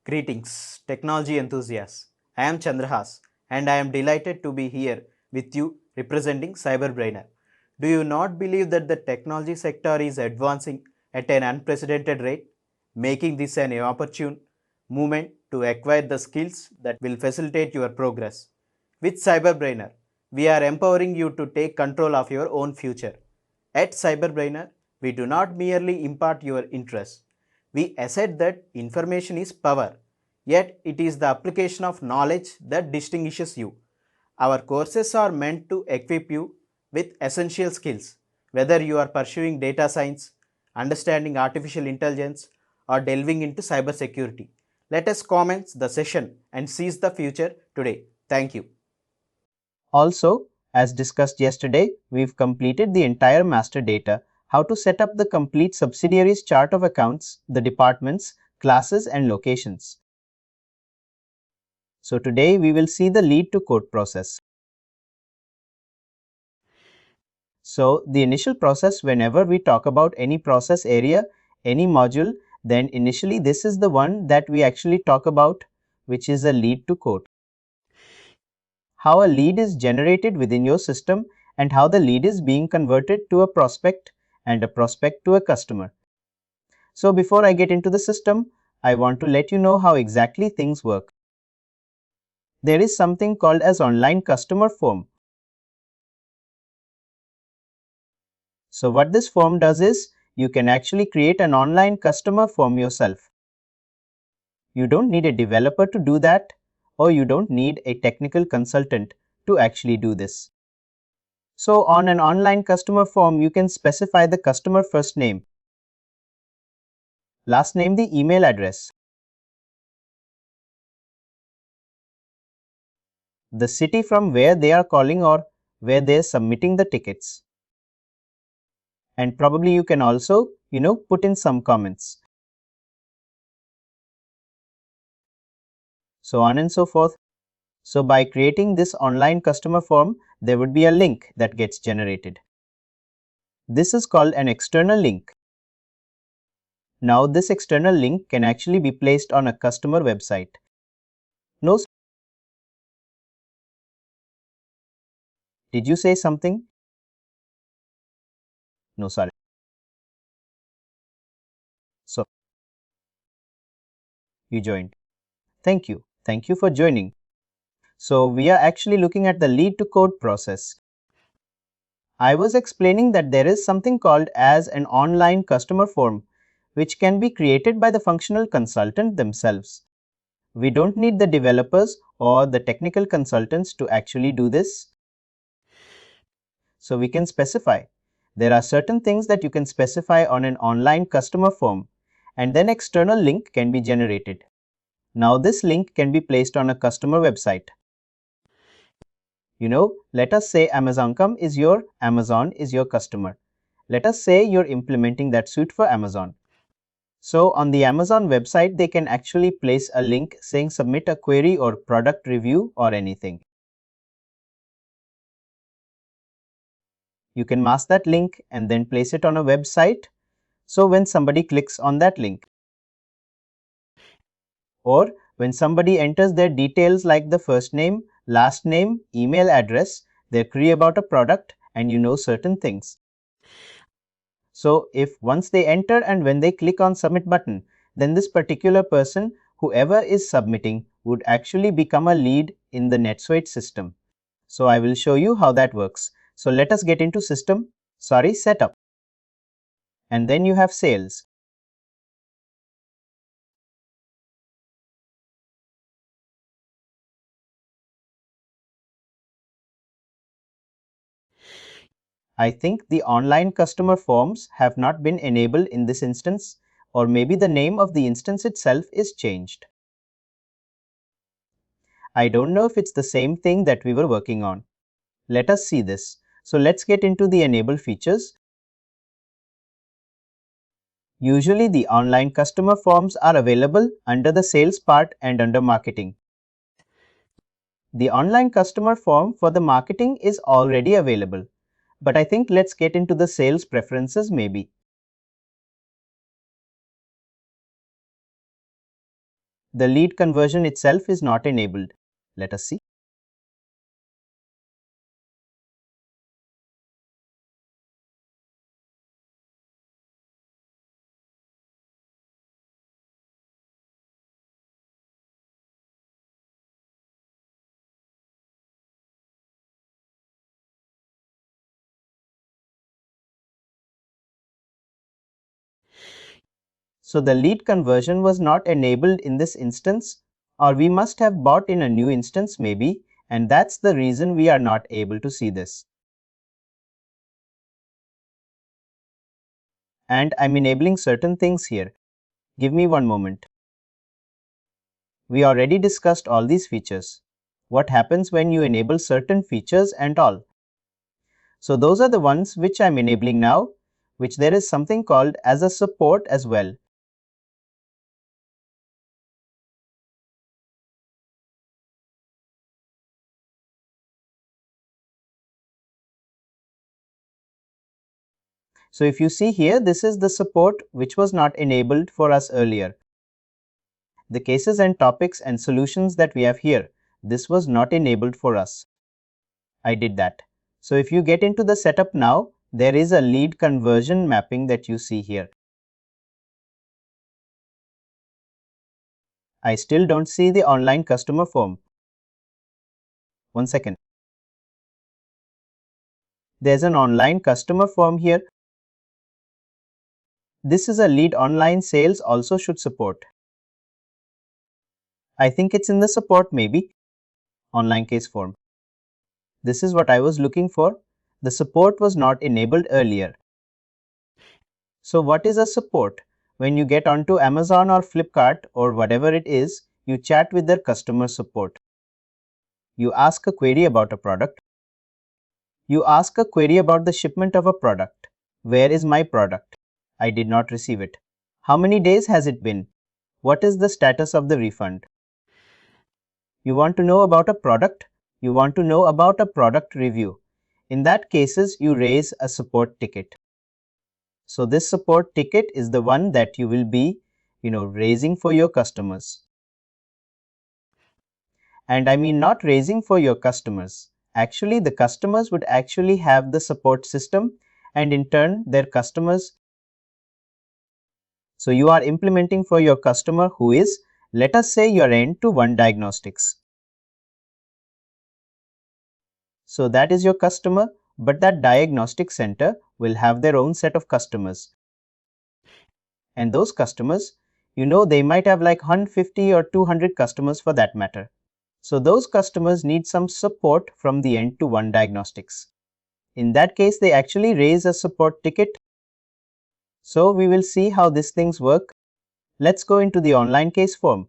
Greetings, technology enthusiasts. I am Chandrahas and I am delighted to be here with you representing CyberBrainer. Do you not believe that the technology sector is advancing at an unprecedented rate, making this an opportune moment to acquire the skills that will facilitate your progress? With CyberBrainer, we are empowering you to take control of your own future. At CyberBrainer, we do not merely impart your interests. We assert that information is power, yet it is the application of knowledge that distinguishes you. Our courses are meant to equip you with essential skills, whether you are pursuing data science, understanding artificial intelligence, or delving into cybersecurity. Let us commence the session and seize the future today. Thank you. Also, as discussed yesterday, we've completed the entire master data, how to set up the complete subsidiaries chart of accounts, the departments, classes and locations. So today we will see the lead to code process. So the initial process, whenever we talk about any process area, any module, then initially this is the one that we actually talk about, which is a lead to code. How a lead is generated within your system and how the lead is being converted to a prospect and a prospect to a customer. So before I get into the system, I want to let you know how exactly things work. There is something called as online customer form. So what this form does is, you can actually create an online customer form yourself. You don't need a developer to do that, or you don't need a technical consultant to actually do this. So on an online customer form, you can specify the customer first name, last name the email address, the city from where they are calling or where they are submitting the tickets. And probably you can also, put in some comments. So on and so forth. So by creating this online customer form, there would be a link that gets generated. This is called an external link. Now this external link can actually be placed on a customer website. No, did you say something? No, sorry. So you joined. Thank you. Thank you for joining. So we are actually looking at the lead to code process. I was explaining that there is something called as an online customer form, which can be created by the functional consultant themselves. We don't need the developers or the technical consultants to actually do this. So we can specify. There are certain things that you can specify on an online customer form, and then external link can be generated. Now this link can be placed on a customer website. Let us say Amazon.com is your customer. Let us say you're implementing that suite for Amazon. So on the Amazon website, they can actually place a link saying submit a query or product review or anything. You can mask that link and then place it on a website. So when somebody clicks on that link, or when somebody enters their details like the first name, last name, email address, their query about a product, and certain things. So if once they enter and when they click on submit button, then this particular person, whoever is submitting, would actually become a lead in the NetSuite system. So I will show you how that works. So let us get into setup. And then you have sales. I think the online customer forms have not been enabled in this instance, or maybe the name of the instance itself is changed. I don't know if it's the same thing that we were working on. Let us see this. So let's get into the enable features. Usually the online customer forms are available under the sales part and under marketing. The online customer form for the marketing is already available, but I think let's get into the sales preferences maybe. The lead conversion itself is not enabled. Let us see. So the lead conversion was not enabled in this instance, or we must have bought in a new instance maybe, and that's the reason we are not able to see this. And I'm enabling certain things here. Give me one moment. We already discussed all these features. What happens when you enable certain features and all? So those are the ones which I'm enabling now, which there is something called as a support as well. So if you see here, this is the support which was not enabled for us earlier. The cases and topics and solutions that we have here, this was not enabled for us. I did that. So if you get into the setup now, there is a lead conversion mapping that you see here. I still don't see the online customer form. One second. There's an online customer form here. This is a lead online sales also should support. I think it's in the support maybe. Online case form. This is what I was looking for. The support was not enabled earlier. So what is a support? When you get onto Amazon or Flipkart or whatever it is, you chat with their customer support. You ask a query about a product. You ask a query about the shipment of a product. Where is my product? I did not receive it. How many days has it been? What is the status of the refund? You want to know about a product? You want to know about a product review. In that cases, you raise a support ticket. So this support ticket is the one that you will be, raising for your customers. And I mean not raising for your customers. Actually, the customers would actually have the support system and in turn their customers. So you are implementing for your customer who is, let us say, your end-to-one diagnostics. So that is your customer, but that diagnostic center will have their own set of customers. And those customers, they might have like 150 or 200 customers for that matter. So those customers need some support from the end-to-one diagnostics. In that case, they actually raise a support ticket. So we will see how these things work. Let's go into the online case form.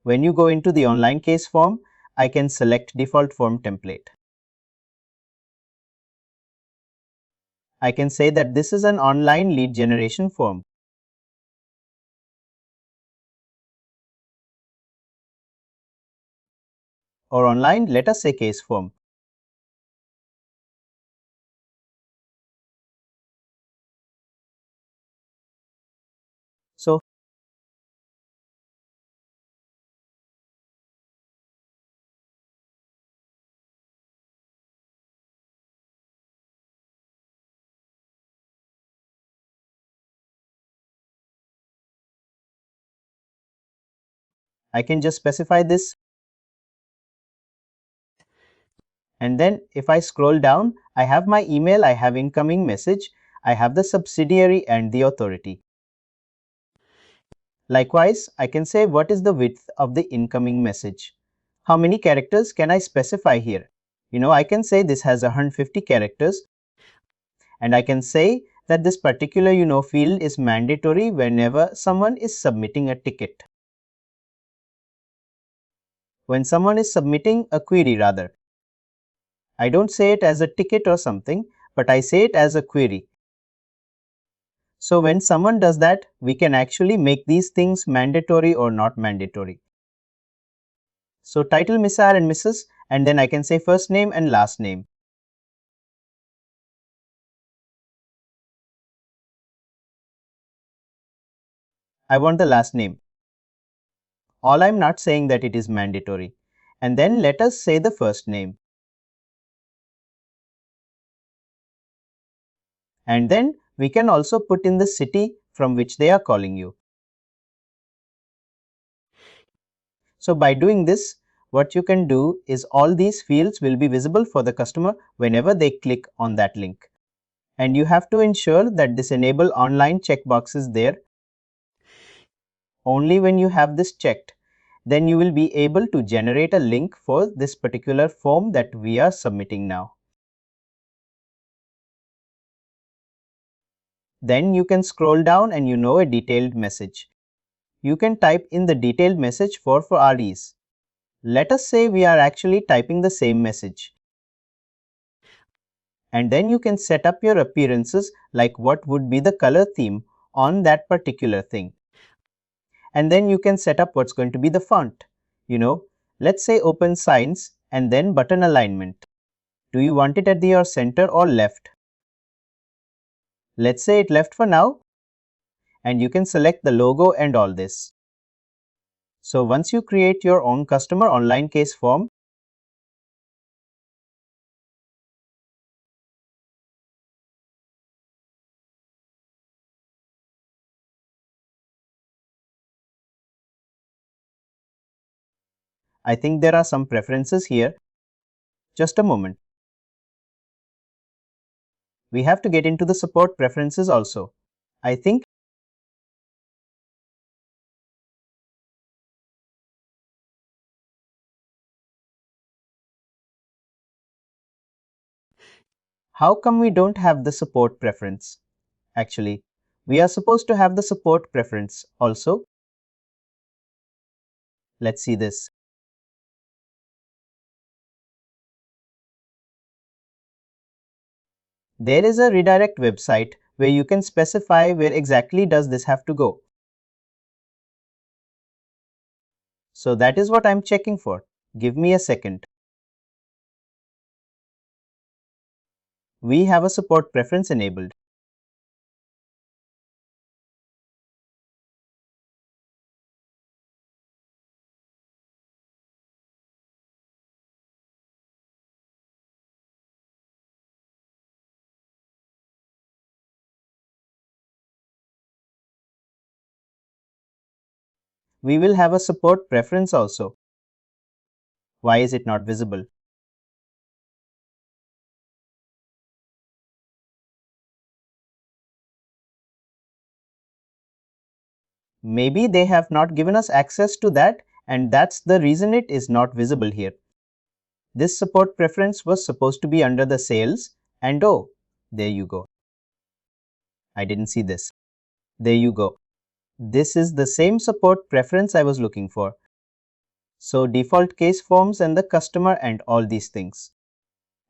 When you go into the online case form, I can select default form template. I can say that this is an online lead generation form. Or online, let us say case form. So I can just specify this. And then if I scroll down, I have my email, I have incoming message, I have the subsidiary and the authority. Likewise, I can say what is the width of the incoming message. How many characters can I specify here? I can say this has 150 characters. And I can say that this particular, field is mandatory whenever someone is submitting a ticket. When someone is submitting a query rather. I don't say it as a ticket or something, but I say it as a query. So when someone does that, we can actually make these things mandatory or not mandatory. So title Mr. and Mrs. and then I can say first name and last name. I want the last name. All I'm not saying that it is mandatory. And then let us say the first name. And then we can also put in the city from which they are calling you. So by doing this, what you can do is all these fields will be visible for the customer whenever they click on that link. And you have to ensure that this enable online checkbox is there. Only when you have this checked, then you will be able to generate a link for this particular form that we are submitting now. Then you can scroll down and a detailed message. You can type in the detailed message for our ease. Let us say we are actually typing the same message. And then you can set up your appearances like what would be the color theme on that particular thing. And then you can set up what's going to be the font. Let's say open signs and then button alignment. Do you want it at your center or left? Let's say it left for now. And you can select the logo and all this. So once you create your own customer online case form, I think there are some preferences here. Just a moment. We have to get into the support preferences also. I think how come we don't have the support preference? Actually, we are supposed to have the support preference also. Let's see this. There is a redirect website where you can specify where exactly does this have to go. So that is what I'm checking for. Give me a second. We have a support preference enabled. We will have a support preference also. Why is it not visible? Maybe they have not given us access to that, and that's the reason it is not visible here. This support preference was supposed to be under the sales, and oh, there you go. I didn't see this. There you go. This is the same support preference I was looking for. So default case forms and the customer and all these things.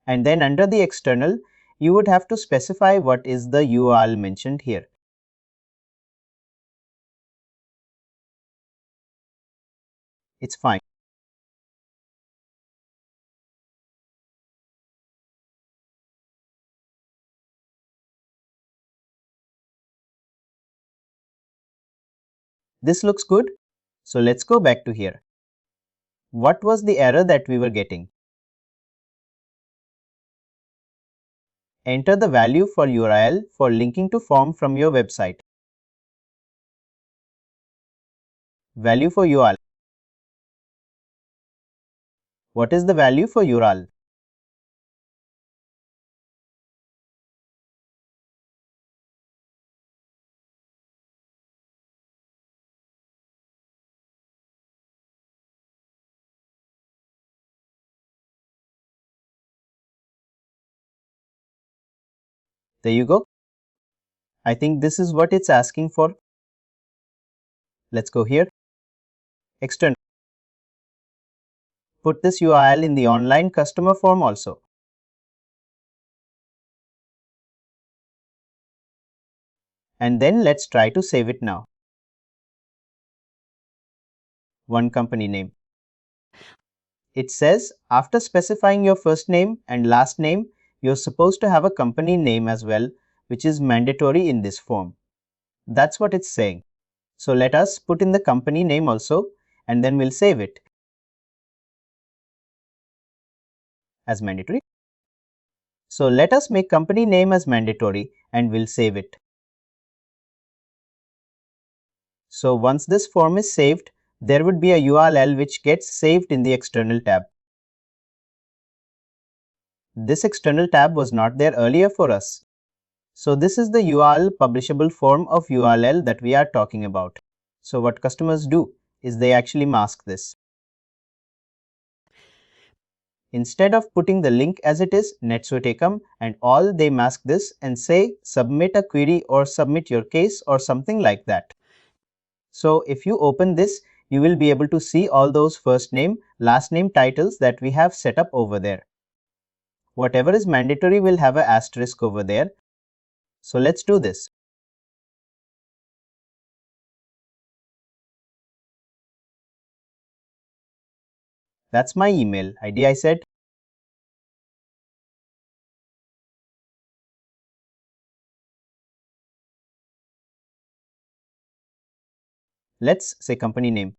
And then under the external, you would have to specify what is the URL mentioned here. It's fine. This looks good. So let's go back to here. What was the error that we were getting? Enter the value for URL for linking to form from your website. Value for URL. What is the value for URL? There you go. I think this is what it's asking for. Let's go here. External. Put this URL in the online customer form also. And then let's try to save it now. One company name. It says after specifying your first name and last name, you're supposed to have a company name as well, which is mandatory in this form. That's what it's saying. So let us put in the company name also, and then we'll save it as mandatory. So let us make company name as mandatory and we'll save it. So once this form is saved, there would be a URL which gets saved in the external tab. This external tab was not there earlier for us. So this is the URL publishable form of URL that we are talking about. So what customers do is they actually mask this. Instead of putting the link as it is, NetSuite come and all they mask this and say submit a query or submit your case or something like that. So if you open this, you will be able to see all those first name, last name titles that we have set up over there. Whatever is mandatory will have an asterisk over there. So let's do this. That's my email ID I said. Let's say company name.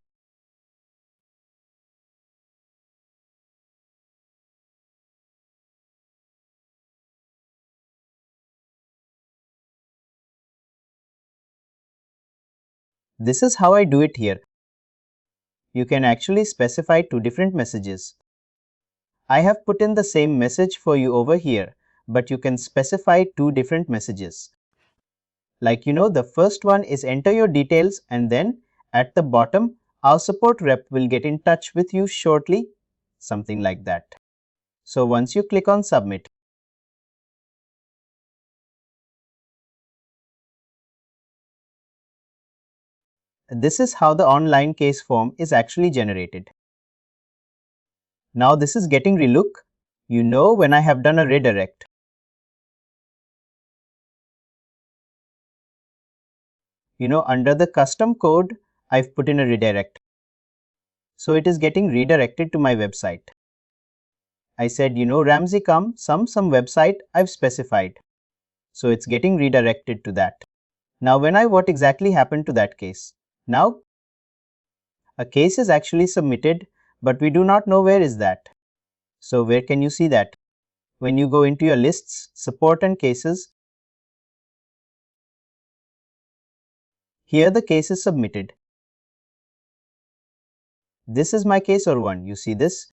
This is how I do it here. You can actually specify two different messages. I have put in the same message for you over here, but you can specify two different messages. Like the first one is enter your details and then at the bottom, our support rep will get in touch with you shortly, something like that. So once you click on submit, this is how the online case form is actually generated. Now this is getting relook. When I have done a redirect. Under the custom code, I've put in a redirect. So it is getting redirected to my website. I said, Ramsey come, some website I've specified. So it's getting redirected to that. Now what exactly happened to that case? Now, a case is actually submitted, but we do not know where is that. So where can you see that? When you go into your lists, support and cases, here the case is submitted. This is my case or one, you see this?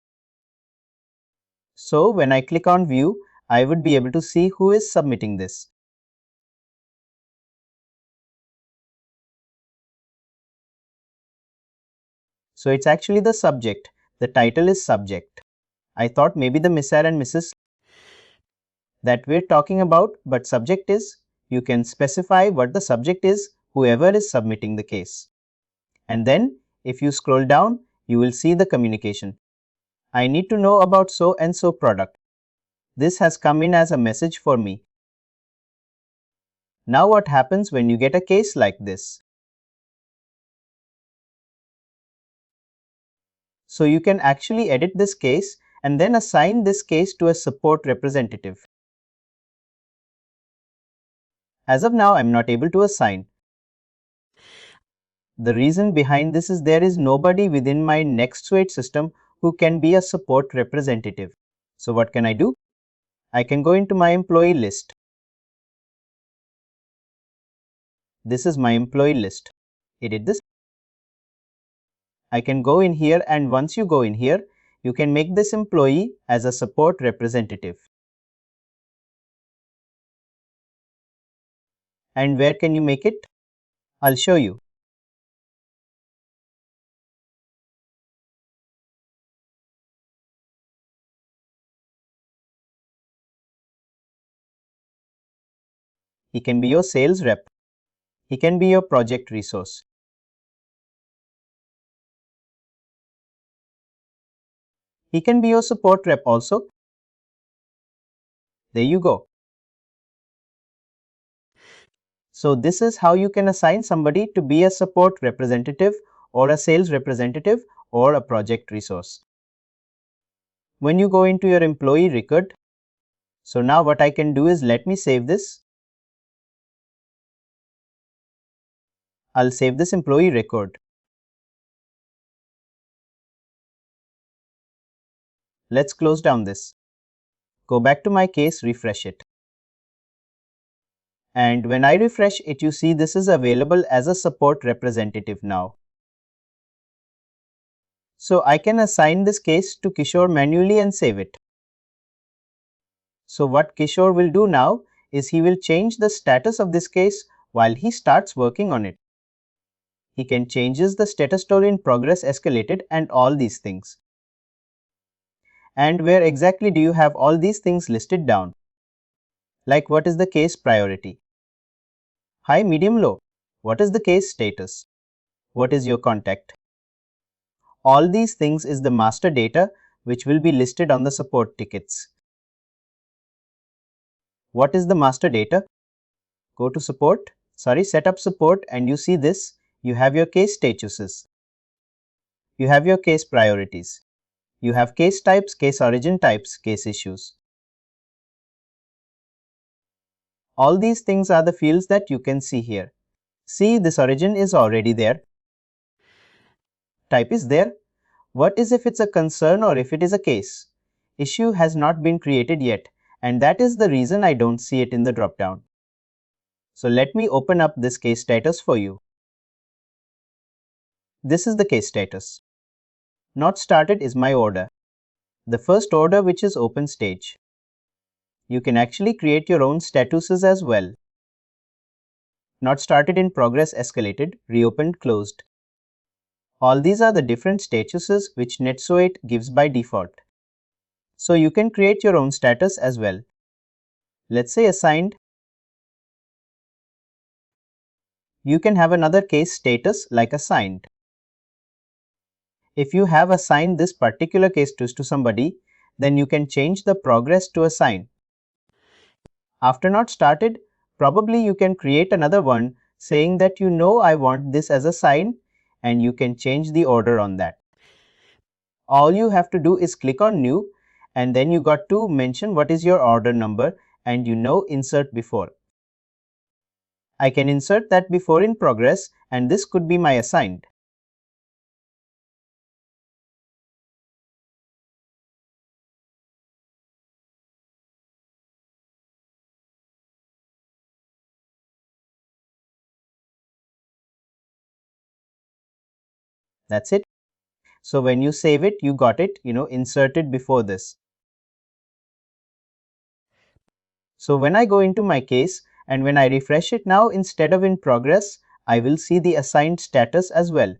So when I click on view, I would be able to see who is submitting this. So it's actually the subject. The title is subject. I thought maybe the Mr. and Mrs. that we're talking about, but subject is, you can specify what the subject is, whoever is submitting the case. And then if you scroll down, you will see the communication. I need to know about so and so product. This has come in as a message for me. Now what happens when you get a case like this? So you can actually edit this case and then assign this case to a support representative. As of now, I'm not able to assign. The reason behind this is there is nobody within my NetSuite system who can be a support representative. So what can I do? I can go into my employee list. This is my employee list. Edit this. I can go in here, and once you go in here, you can make this employee as a support representative. And where can you make it? I'll show you. He can be your sales rep. He can be your project resource. He can be your support rep also. There you go. So this is how you can assign somebody to be a support representative or a sales representative or a project resource. When you go into your employee record, so now what I can do is let me save this. I'll save this employee record. Let's close down this. Go back to my case, refresh it. And when I refresh it, you see this is available as a support representative now. So I can assign this case to Kishore manually and save it. So what Kishore will do now is he will change the status of this case while he starts working on it. He can change the status tool in progress escalated and all these things. And where exactly do you have all these things listed down? Like what is the case priority? High, medium, low. What is the case status? What is your contact? All these things is the master data which will be listed on the support tickets. What is the master data? Go to setup support, and you see this. You have your case statuses. You have your case priorities. You have case types, case origin types, case issues. All these things are the fields that you can see here. See, this origin is already there. Type is there. What is if it's a concern or if it is a case? Issue has not been created yet, and that is the reason I don't see it in the dropdown. So let me open up this case status for you. This is the case status. Not started is my order. The first order, which is open stage. You can actually create your own statuses as well. Not started, in progress, escalated, reopened, closed. All these are the different statuses which NetSuite gives by default. So you can create your own status as well. Let's say assigned. You can have another case status like assigned. If you have assigned this particular case to somebody, then you can change the progress to assign. After not started, probably you can create another one saying that I want this as a sign, and you can change the order on that. All you have to do is click on new, and then you got to mention what is your order number and insert before. I can insert that before in progress, and this could be my assigned. That's it. So when you save it, you got it, inserted before this. So when I go into my case and when I refresh it now, instead of in progress, I will see the assigned status as well.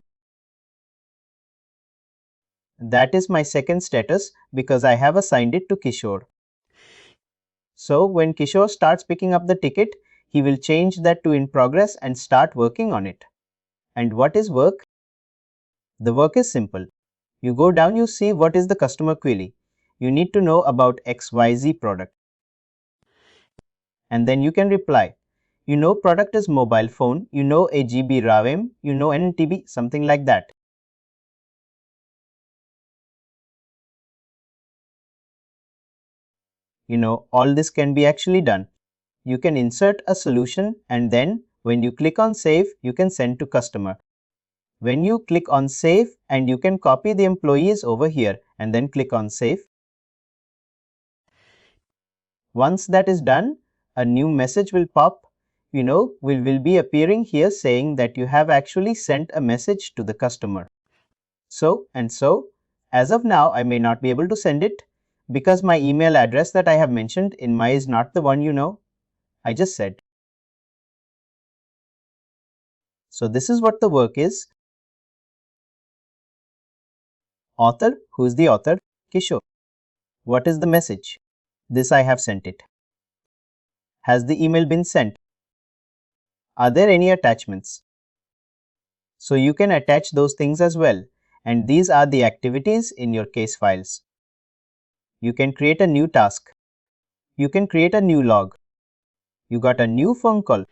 That is my second status because I have assigned it to Kishore. So when Kishore starts picking up the ticket, he will change that to in progress and start working on it. And what is work? The work is simple. You go down, you see what is the customer query. You need to know about XYZ product. And then you can reply. Product is mobile phone, a GB RAM, NTB, something like that. All this can be actually done. You can insert a solution, and then when you click on save, you can send to customer. When you click on save, and you can copy the employees over here and then click on save. Once that is done, a new message will pop, will be appearing here saying that you have actually sent a message to the customer. So, as of now, I may not be able to send it because my email address that I have mentioned in my is not the one I just said. So this is what the work is. Author, who is the author? Kishore. What is the message? This I have sent it. Has the email been sent? Are there any attachments? So you can attach those things as well. And these are the activities in your case files. You can create a new task. You can create a new log. You got a new phone call.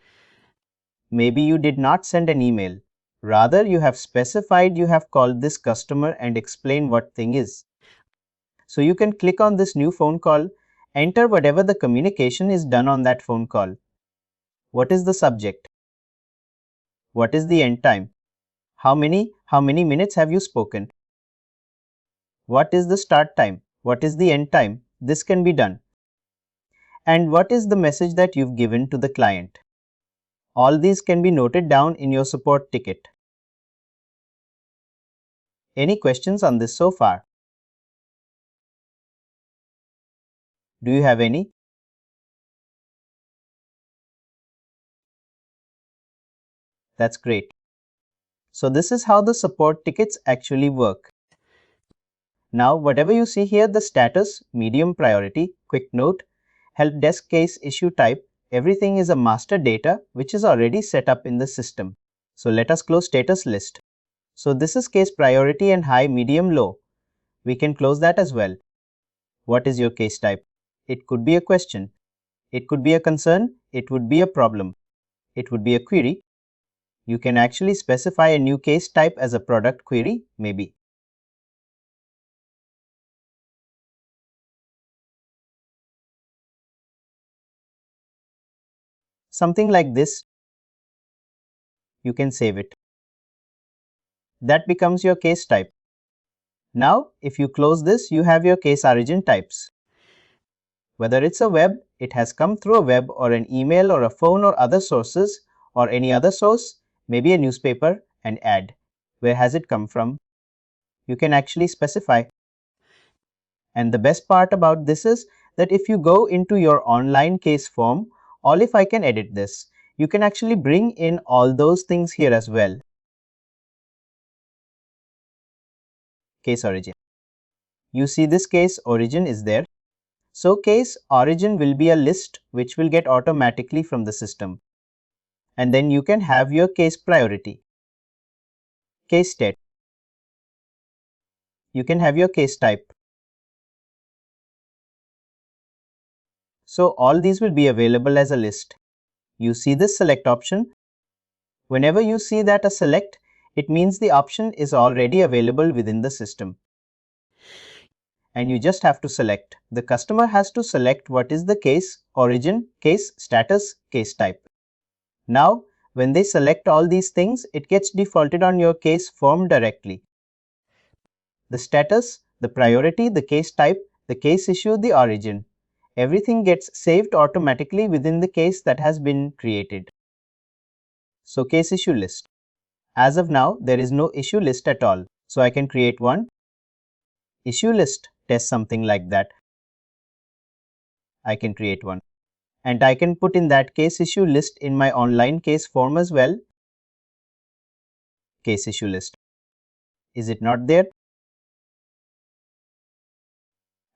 Maybe you did not send an email. Rather, you have specified you have called this customer and explain what thing is. So you can click on this new phone call, enter whatever the communication is done on that phone call. What is the subject? What is the end time? How many minutes have you spoken? What is the start time? What is the end time? This can be done. And what is the message that you've given to the client? All these can be noted down in your support ticket. Any questions on this so far? Do you have any? That's great. So this is how the support tickets actually work. Now, whatever you see here, the status, medium priority, quick note, help desk case issue type, everything is a master data which is already set up in the system. So let us close status list. So this is case priority and high, medium, low. We can close that as well. What is your case type? It could be a question. It could be a concern. It would be a problem. It would be a query. You can actually specify a new case type as a product query, maybe. Something like this. You can save it. That becomes your case type. Now, if you close this, you have your case origin types. Whether it's a web, it has come through a web or an email or a phone or other sources or any other source, maybe a newspaper, and add. Where has it come from? You can actually specify. And the best part about this is that if you go into your online case form, or if I can edit this, you can actually bring in all those things here as well. Case origin. You see this case origin is there. So case origin will be a list which will get automatically from the system. And then you can have your case priority. Case state. You can have your case type. So all these will be available as a list. You see this select option. Whenever you see that a select, it means the option is already available within the system. And you just have to select. The customer has to select what is the case origin, case status, case type. Now, when they select all these things, it gets defaulted on your case form directly. The status, the priority, the case type, the case issue, the origin. Everything gets saved automatically within the case that has been created. So case issue list. As of now, there is no issue list at all. So I can create one. Issue list, test something like that. I can create one. And I can put in that case issue list in my online case form as well. Case issue list. Is it not there?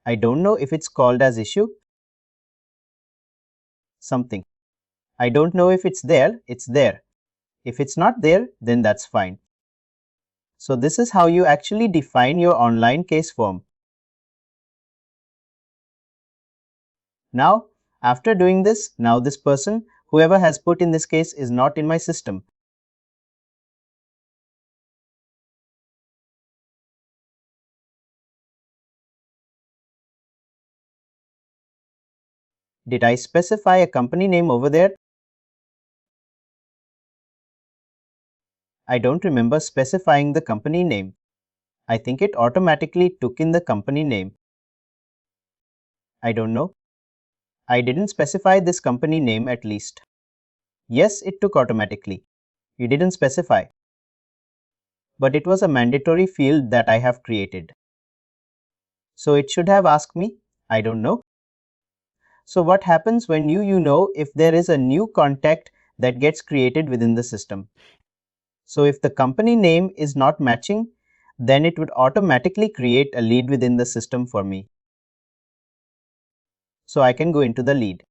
I don't know if it's called as issue. Something. I don't know if it's there. It's there. If it's not there, then that's fine. So this is how you actually define your online case form. Now, after doing this, now this person, whoever has put in this case, is not in my system. Did I specify a company name over there? I don't remember specifying the company name. I think it automatically took in the company name. I don't know. I didn't specify this company name at least. Yes, it took automatically. You didn't specify. But it was a mandatory field that I have created. So it should have asked me. I don't know. So what happens when you know if there is a new contact that gets created within the system? So if the company name is not matching, then it would automatically create a lead within the system for me. So I can go into the lead.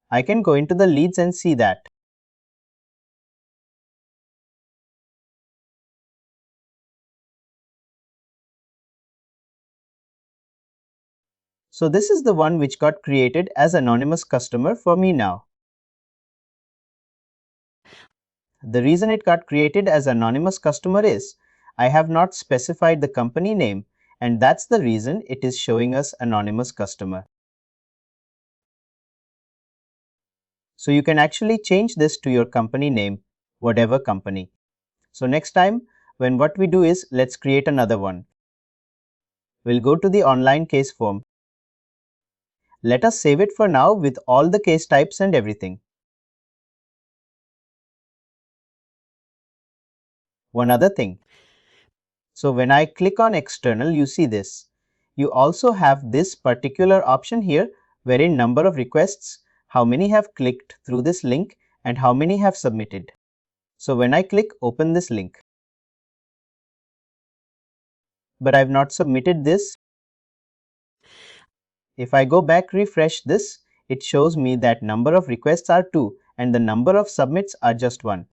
I can go into the leads and see that. So this is the one which got created as anonymous customer for me now. The reason it got created as anonymous customer is I have not specified the company name, and that's the reason it is showing us anonymous customer. So you can actually change this to your company name, whatever company. So next time, when what we do is, let's create another one. We'll go to the online case form. Let us save it for now with all the case types and everything. One other thing. So when I click on external, you see this. You also have this particular option here wherein number of requests, how many have clicked through this link and how many have submitted. So when I click open this link, but I've not submitted this. If I go back refresh this, it shows me that number of requests are 2 and the number of submits are just 1.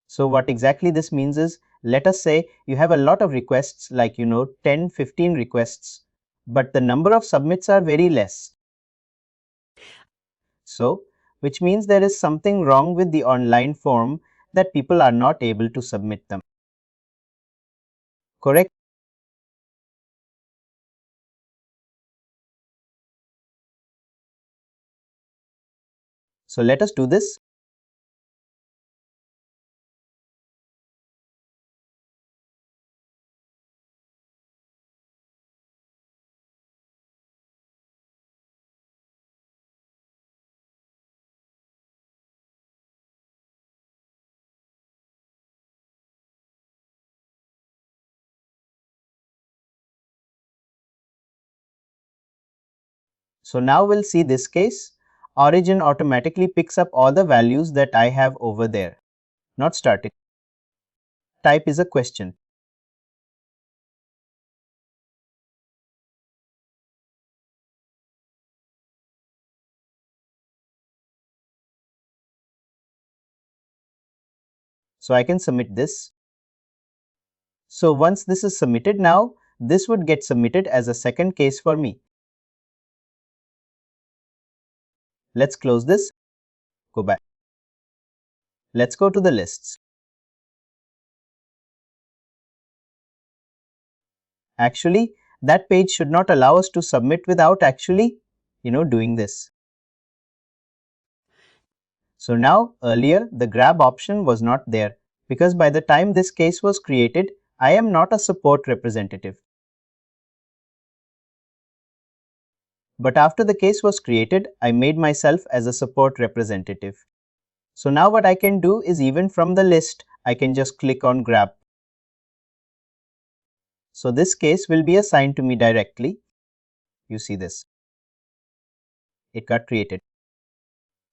So what exactly this means is, let us say you have a lot of requests like 10, 15 requests, but the number of submits are very less. So which means there is something wrong with the online form that people are not able to submit them. Correct? So let us do this. So now we'll see this case. Origin automatically picks up all the values that I have over there. Not static. Type is a question. So I can submit this. So once this is submitted now, this would get submitted as a second case for me. Let's close this. Go back. Let's go to the lists. Actually, that page should not allow us to submit without actually, doing this. So now earlier the grab option was not there because by the time this case was created, I am not a support representative. But after the case was created, I made myself as a support representative. So now what I can do is even from the list, I can just click on grab. So this case will be assigned to me directly. You see this. It got created.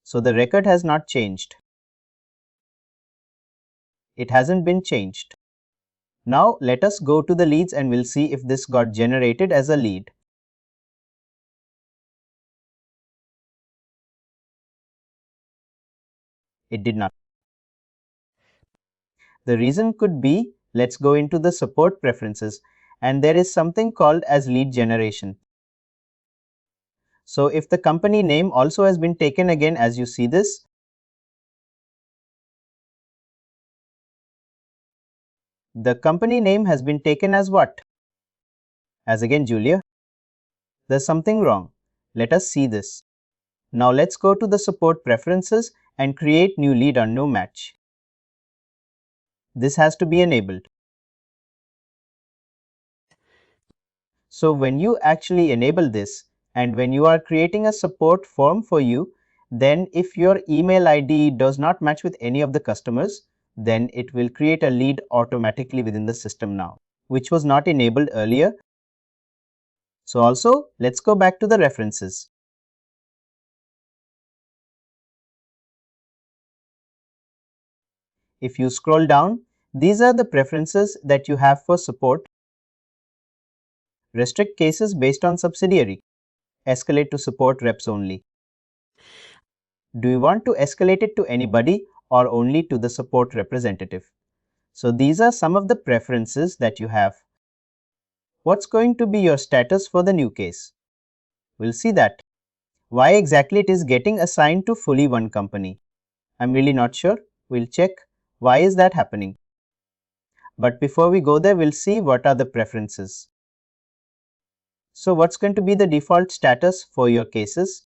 So the record has not changed. It hasn't been changed. Now let us go to the leads and we'll see if this got generated as a lead. It did not. The reason could be, let's go into the support preferences, and there is something called as lead generation. So if the company name also has been taken again, as you see this, the company name has been taken as what? As again Julia. There's something wrong. Let us see this. Now let's go to the support preferences and create new lead or no match. This has to be enabled. So when you actually enable this and when you are creating a support form for you, then if your email ID does not match with any of the customers, then it will create a lead automatically within the system now, which was not enabled earlier. So also let's go back to the references. If you scroll down, these are the preferences that you have for support. Restrict cases based on subsidiary. Escalate to support reps only. Do you want to escalate it to anybody or only to the support representative? So these are some of the preferences that you have. What's going to be your status for the new case? We'll see that. Why exactly it is getting assigned to fully one company? I'm really not sure. We'll check why is that happening. But before we go there, we'll see what are the preferences. So what's going to be the default status for your cases?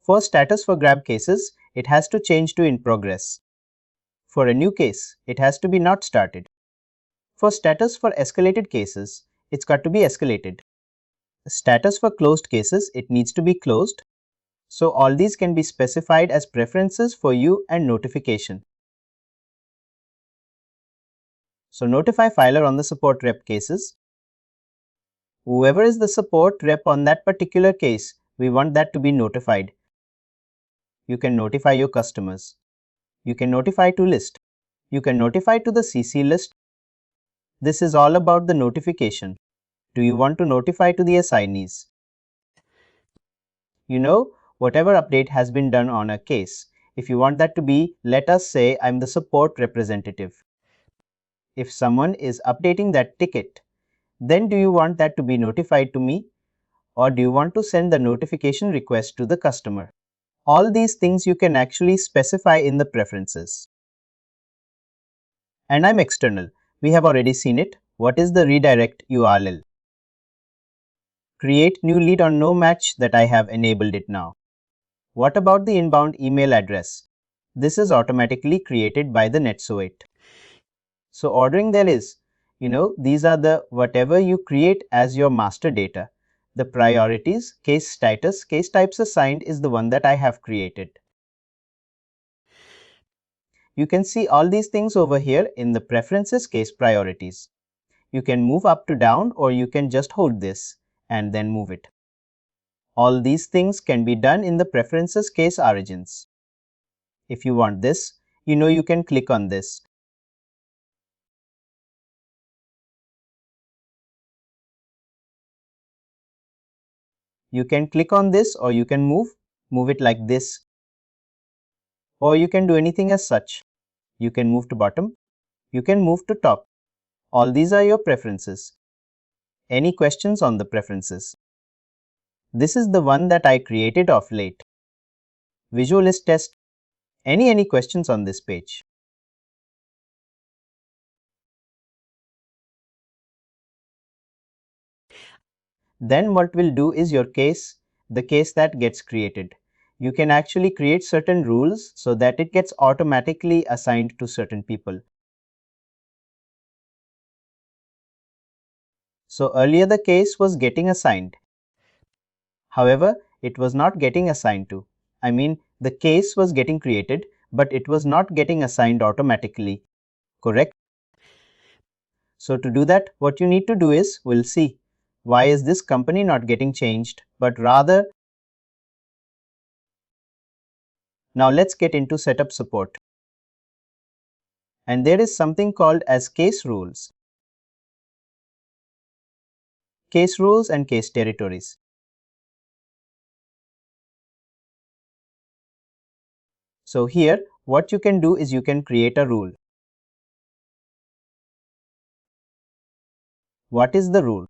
For status for grab cases, it has to change to in progress. For a new case, it has to be not started. For status for escalated cases, it's got to be escalated. Status for closed cases, it needs to be closed. So all these can be specified as preferences for you and notification. So notify filer on the support rep cases. Whoever is the support rep on that particular case, we want that to be notified. You can notify your customers. You can notify to list. You can notify to the CC list. This is all about the notification. Do you want to notify to the assignees? Whatever update has been done on a case. If you want that to be, let us say I'm the support representative. If someone is updating that ticket, then do you want that to be notified to me, or do you want to send the notification request to the customer? All these things you can actually specify in the preferences. And I'm external. We have already seen it. What is the redirect URL? Create new lead on no match that I have enabled it now. What about the inbound email address? This is automatically created by the NetSuite. So ordering there is, these are the whatever you create as your master data. The priorities, case status, case types assigned is the one that I have created. You can see all these things over here in the preferences case priorities. You can move up to down, or you can just hold this and then move it. All these things can be done in the preferences case origins. If you want this, you can click on this. You can click on this, or you can move it like this. Or you can do anything as such. You can move to bottom. You can move to top. All these are your preferences. Any questions on the preferences? This is the one that I created of late. Visual list test. Any questions on this page? Then what we'll do is the case that gets created. You can actually create certain rules so that it gets automatically assigned to certain people. So earlier the case was getting assigned. However, it was not getting assigned to. The case was getting created, but it was not getting assigned automatically. Correct? So to do that, what you need to do is, we'll see, why is this company not getting changed, but rather, now let's get into setup support. And there is something called as case rules. Case rules and case territories. So here, what you can do is you can create a rule. What is the rule?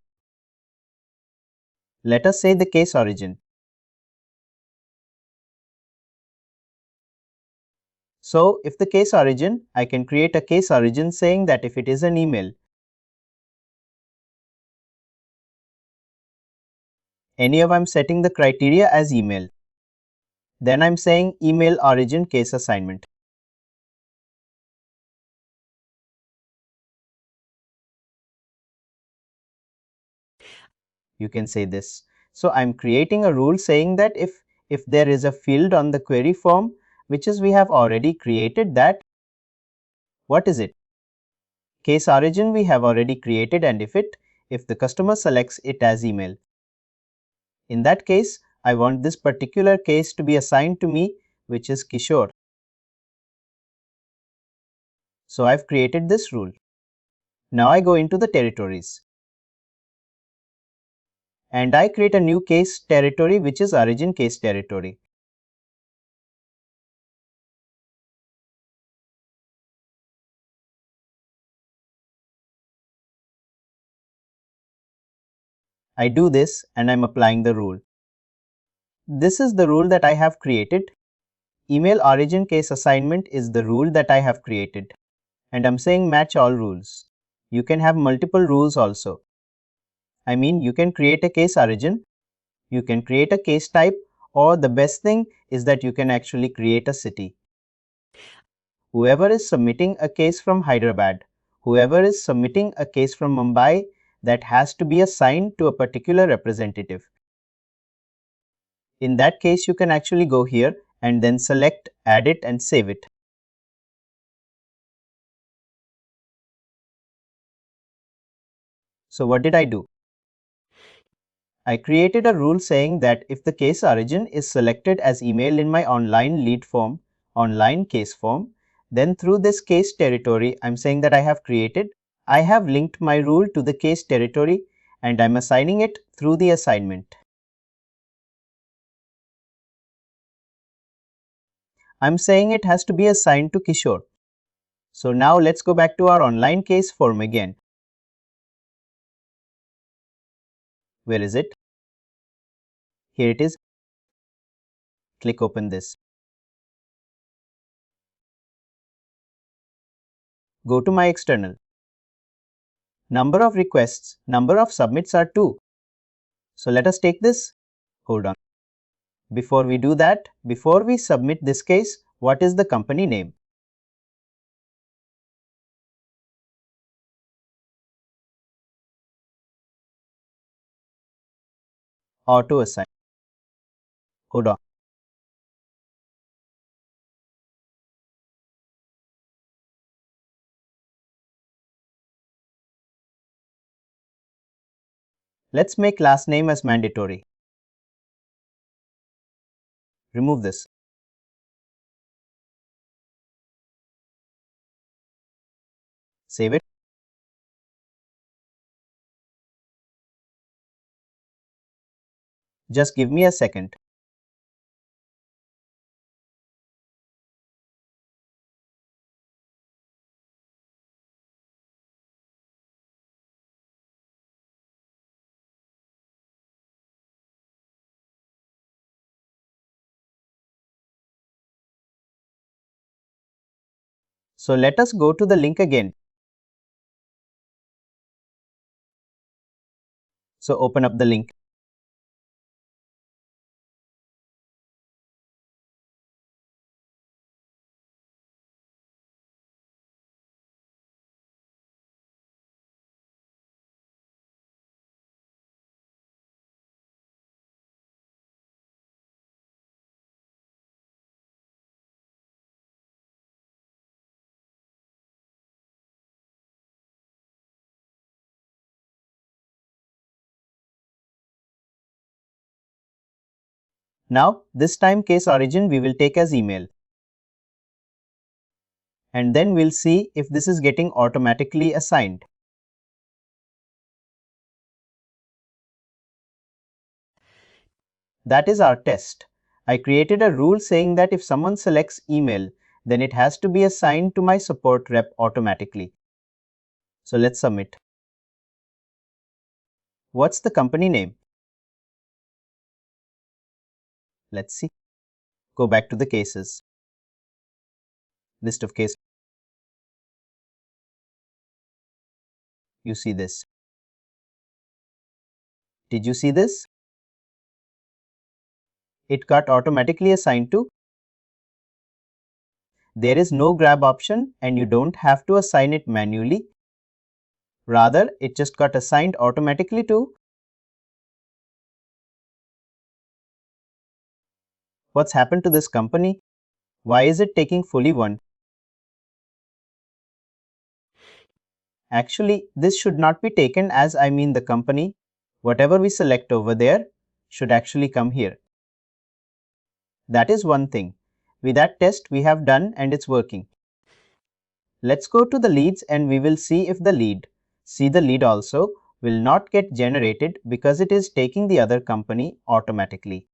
Let us say the case origin. So if the case origin, I can create a case origin saying that if it is an email, I'm setting the criteria as email. Then I'm saying email origin case assignment. You can say this. So I'm creating a rule saying that if there is a field on the query form, which is we have already created that, what is it? Case origin we have already created, and if the customer selects it as email. In that case, I want this particular case to be assigned to me, which is Kishore. So I've created this rule. Now I go into the territories. And I create a new case territory, which is origin case territory. I do this and I'm applying the rule. This is the rule that I have created. Email origin case assignment is the rule that I have created. And I'm saying match all rules. You can have multiple rules also. You can create a case origin, you can create a case type, or the best thing is that you can actually create a city. Whoever is submitting a case from Hyderabad, whoever is submitting a case from Mumbai, that has to be assigned to a particular representative. In that case, you can actually go here and then select, add it and save it. So what did I do? I created a rule saying that if the case origin is selected as email in my online lead form, online case form, then through this case territory I'm saying that I have created, I have linked my rule to the case territory and I'm assigning it through the assignment. I'm saying it has to be assigned to Kishore. So now let's go back to our online case form again. Where is it? Here it is. Click open this. Go to my external. Number of requests, number of submits are 2. So let us take this. Hold on. Before we do that, before we submit this case, what is the company name? Auto assign. Hold on. Let's make last name as mandatory. Remove this. Save it. Just give me a second. So let us go to the link again. So open up the link. Now, this time case origin we will take as email. And then we'll see if this is getting automatically assigned. That is our test. I created a rule saying that if someone selects email, then it has to be assigned to my support rep automatically. So let's submit. What's the company name? Let's see. Go back to the cases. List of cases. You see this. Did you see this? It got automatically assigned to. There is no grab option and you don't have to assign it manually. Rather, it just got assigned automatically to. What's happened to this company? Why is it taking fully 1? Actually, this should not be taken as I mean the company. Whatever we select over there should actually come here. That is one thing. With that test we have done and it's working. Let's go to the leads and we will see if the lead, see the lead also, will not get generated because it is taking the other company automatically.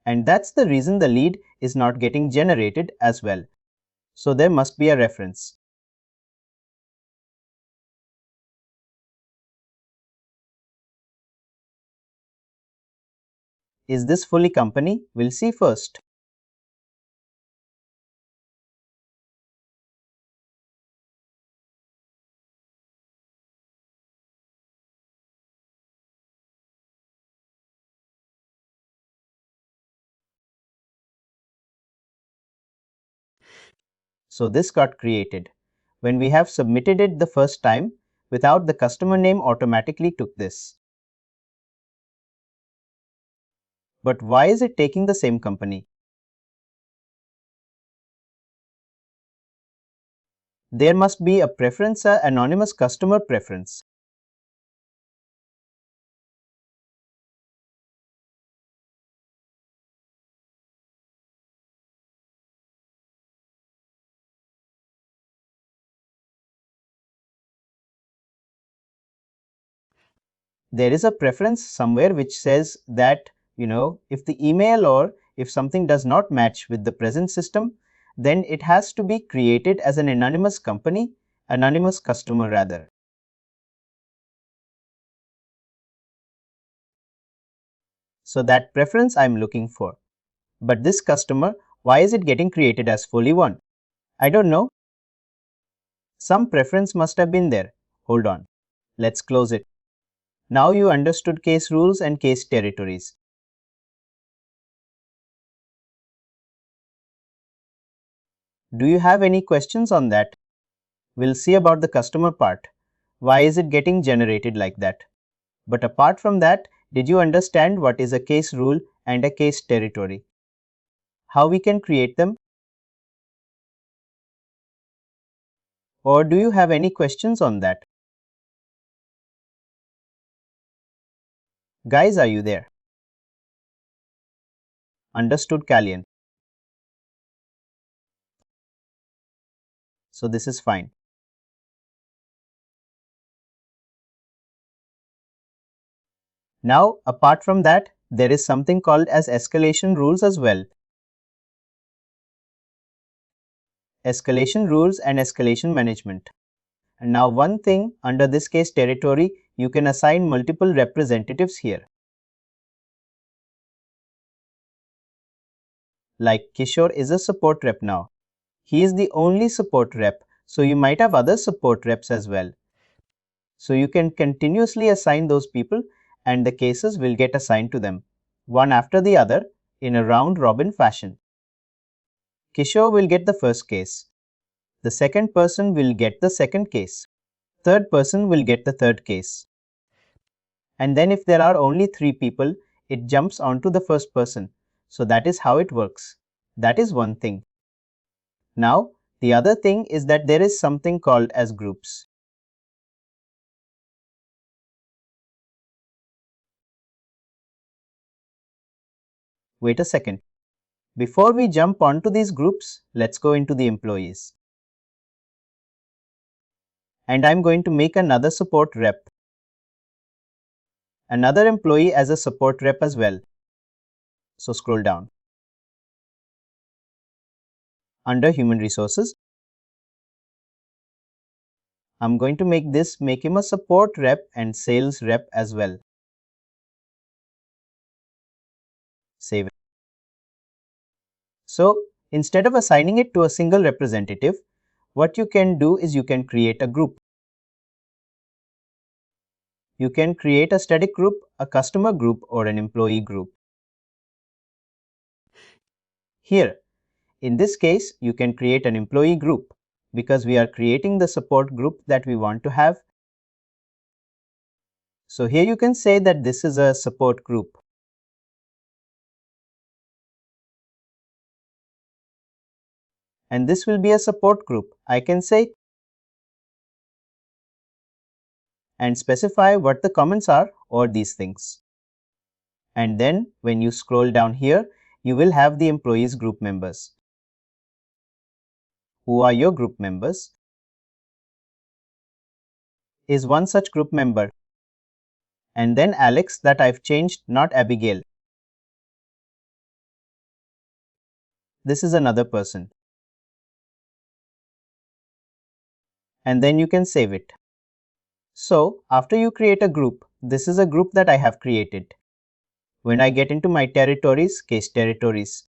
And that's the reason the lead is not getting generated as well. So there must be a reference. Is this fully company? We'll see first. So this got created. When we have submitted it the first time, without the customer name automatically took this. But why is it taking the same company? There must be a preference, a anonymous customer preference. There is a preference somewhere which says that, if the email or if something does not match with the present system, then it has to be created as an anonymous company, anonymous customer rather. So that preference I'm looking for. But this customer, why is it getting created as fully one? I don't know. Some preference must have been there. Hold on. Let's close it. Now you understood case rules and case territories. Do you have any questions on that? We'll see about the customer part. Why is it getting generated like that? But apart from that, did you understand what is a case rule and a case territory? How we can create them? Or do you have any questions on that? Guys, are you there? Understood, Kalyan. So this is fine. Now, apart from that, there is something called as escalation rules as well. Escalation rules and escalation management. And now one thing under this case territory, you can assign multiple representatives here. Like Kishore is a support rep now. He is the only support rep, so you might have other support reps as well. So you can continuously assign those people and the cases will get assigned to them, one after the other in a round robin fashion. Kishore will get the first case. The second person will get the second case. Third person will get the third case. And then if there are only 3 people, it jumps onto the first person. So that is how it works. That is one thing. Now, the other thing is that there is something called as groups. Wait a second. Before we jump onto these groups, let's go into the employees. And I'm going to make another support rep. Another employee as a support rep as well. So scroll down. Under human resources, I'm going to make him a support rep and sales rep as well. Save it. So instead of assigning it to a single representative, what you can do is you can create a group. You can create a static group, a customer group, or an employee group. Here, in this case, you can create an employee group because we are creating the support group that we want to have. So here you can say that this is a support group. And this will be a support group. I can say and specify what the comments are or these things. And then when you scroll down here, you will have the employees group members. Who are your group members? Is one such group member. And then Alex that I've changed, not Abigail. This is another person. And then you can save it. So after you create a group, this is a group that I have created. When I get into my territories, case territories,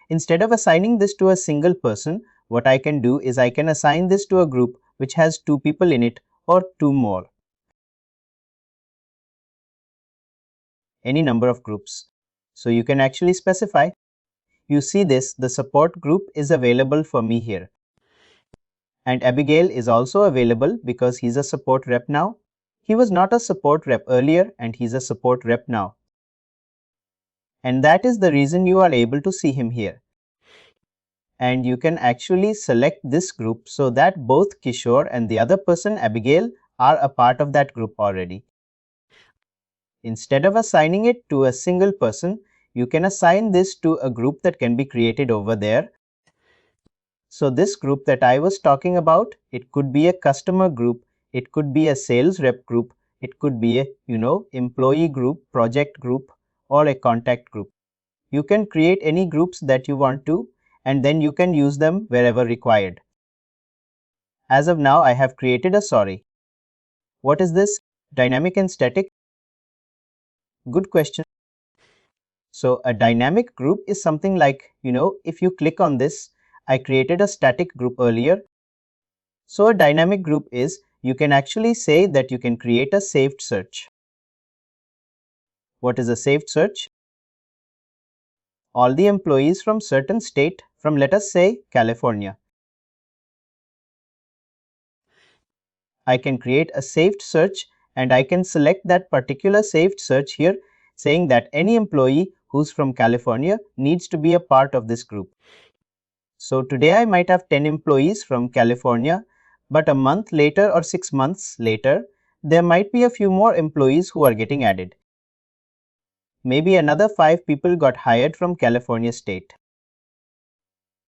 instead of assigning this to a single person, what I can do is I can assign this to a group which has 2 people in it or 2 more. Any number of groups. So you can actually specify. you see this, the support group is available for me here. And Abigail is also available because he's a support rep now. He was not a support rep earlier and he's a support rep now. And that is the reason you are able to see him here. And you can actually select this group so that both Kishore and the other person, Abigail, are a part of that group already. Instead of assigning it to a single person, you can assign this to a group that can be created over there. So this group that I was talking about, it could be a customer group, it could be a sales rep group, it could be a, employee group, project group, or a contact group. You can create any groups that you want to, and then you can use them wherever required. As of now, I have created a sorry. What is this? Dynamic and static? Good question. So a dynamic group is something like, if you click on this, I created a static group earlier. So a dynamic group is, you can actually say that you can create a saved search. What is a saved search? All the employees from certain state, from let us say California. I can create a saved search and I can select that particular saved search here, saying that any employee who's from California needs to be a part of this group. So today I might have 10 employees from California, but a month later or 6 months later, there might be a few more employees who are getting added. Maybe another 5 people got hired from California state.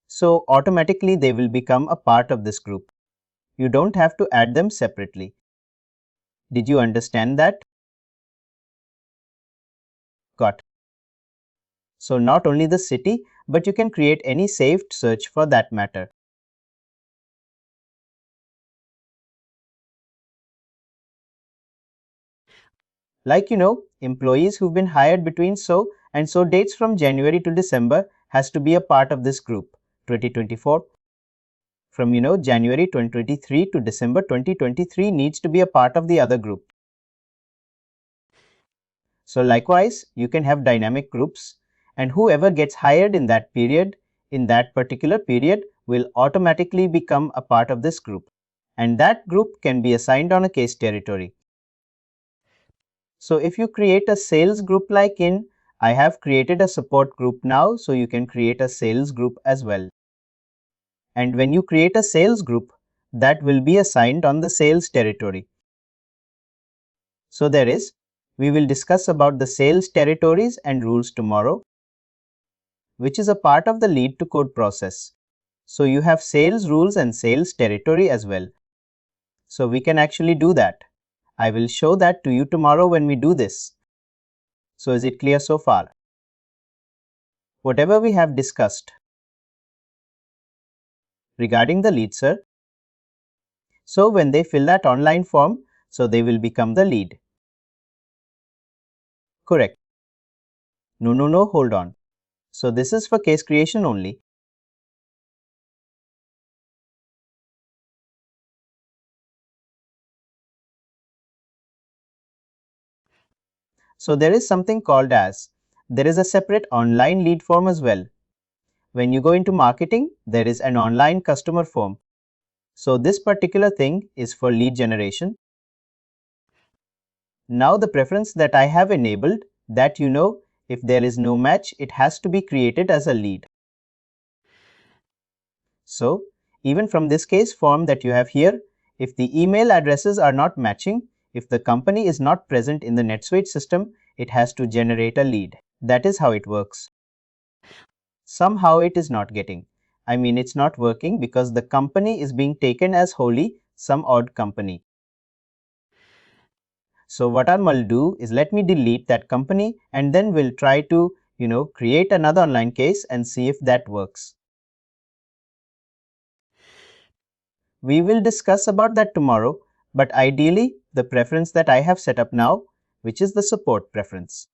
So automatically they will become a part of this group. You don't have to add them separately. Did you understand that? Got. So not only the city, but you can create any saved search for that matter. Like employees who've been hired between so and so dates from January to December has to be a part of this group, 2024. From January 2023 to December 2023 needs to be a part of the other group. So likewise, you can have dynamic groups, and whoever gets hired in that period, in that particular period, will automatically become a part of this group. And that group can be assigned on a case territory. So if you create a sales group like in, I have created a support group now, so you can create a sales group as well. And when you create a sales group, that will be assigned on the sales territory. So we will discuss about the sales territories and rules tomorrow, which is a part of the lead to code process. So you have sales rules and sales territory as well. So we can actually do that. I will show that to you tomorrow when we do this. So is it clear so far? Whatever we have discussed regarding the lead, sir. So when they fill that online form, so they will become the lead. Correct. No, hold on. So this is for case creation only. So there is something called as, there is a separate online lead form as well. When you go into marketing, there is an online customer form. So this particular thing is for lead generation. Now the preference that I have enabled, that if there is no match, it has to be created as a lead. So even from this case form that you have here, if the email addresses are not matching, if the company is not present in the NetSuite system, it has to generate a lead. That is how it works. Somehow it is not getting. I mean, it's not working because the company is being taken as wholly some odd company. So what I'll do is let me delete that company and then we'll try to, create another online case and see if that works. We will discuss about that tomorrow, but ideally the preference that I have set up now, which is the support preference.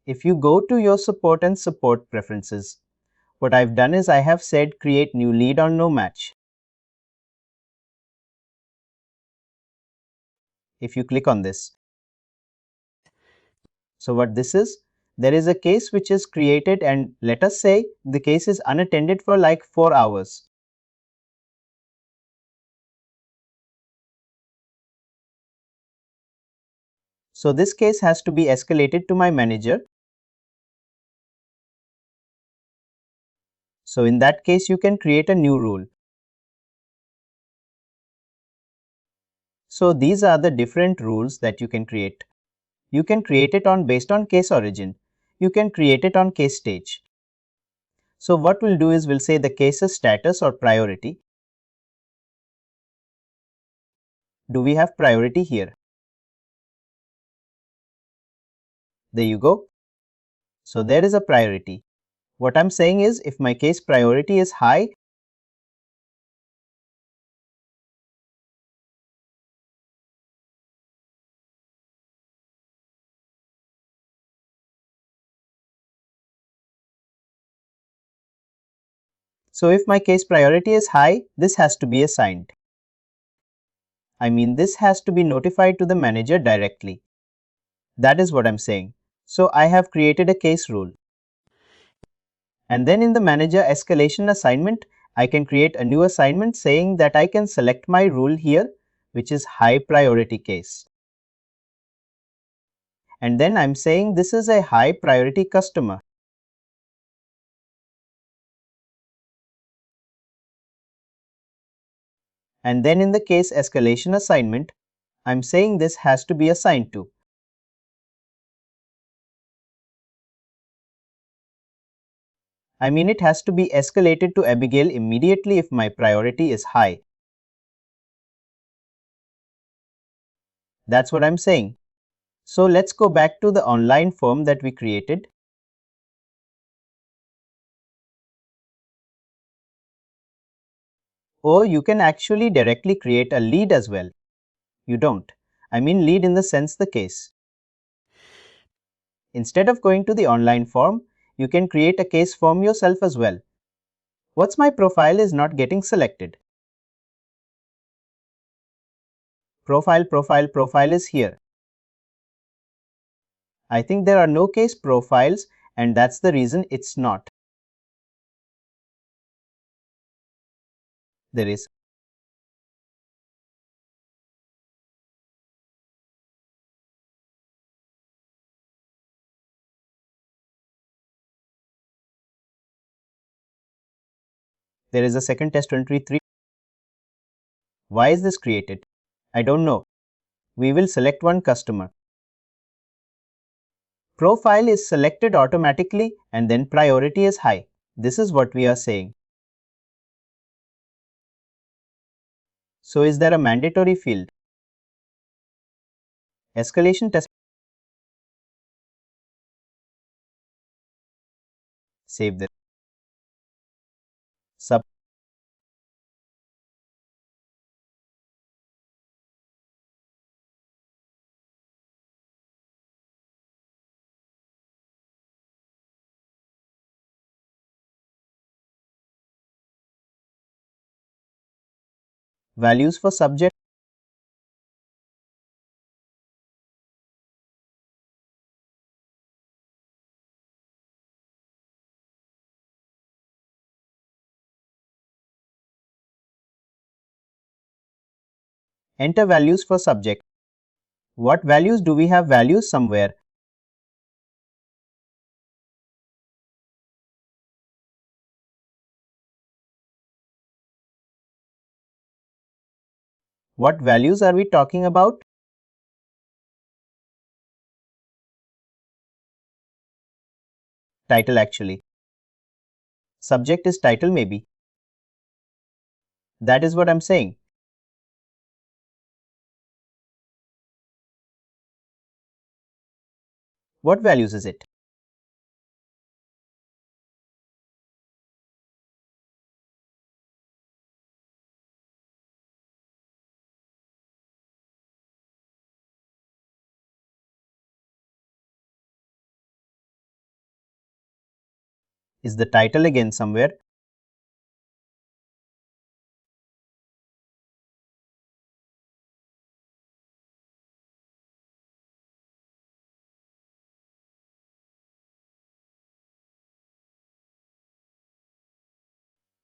If you go to your support and support preferences, what I've done is I have said create new lead on no match. If you click on this. So what this is, there is a case which is created, and let us say the case is unattended for like 4 hours. So this case has to be escalated to my manager. So in that case, you can create a new rule. So these are the different rules that you can create. You can create it based on case origin. You can create it on case stage. So what we'll do is we'll say the case's status or priority. Do we have priority here? There you go. So there is a priority. What I'm saying is if my case priority is high, so if my case priority is high, this has to be assigned. I mean, this has to be notified to the manager directly. That is what I'm saying. So I have created a case rule. And then in the manager escalation assignment, I can create a new assignment saying that I can select my rule here, which is high priority case. And then I'm saying this is a high priority customer. And then in the case escalation assignment, I'm saying this has to be assigned to. I mean, it has to be escalated to Abigail immediately if my priority is high. That's what I'm saying. So let's go back to the online form that we created. Or you can actually directly create a lead as well. You don't. I mean lead in the sense the case. Instead of going to the online form, you can create a case form yourself as well. What's my profile is not getting selected. Profile is here. I think there are no case profiles, and that's the reason it's not. There is. There is a second test 23. Why is this created? I don't know. We will select one customer. Profile is selected automatically and then priority is high. This is what we are saying. So is there a mandatory field? Escalation test. Save this. Sub. Values for subject. Enter values for subject. What values do we have? Values somewhere? What values are we talking about? Title actually. Subject is title maybe. That is what I'm saying. What values is it? Is the title again somewhere?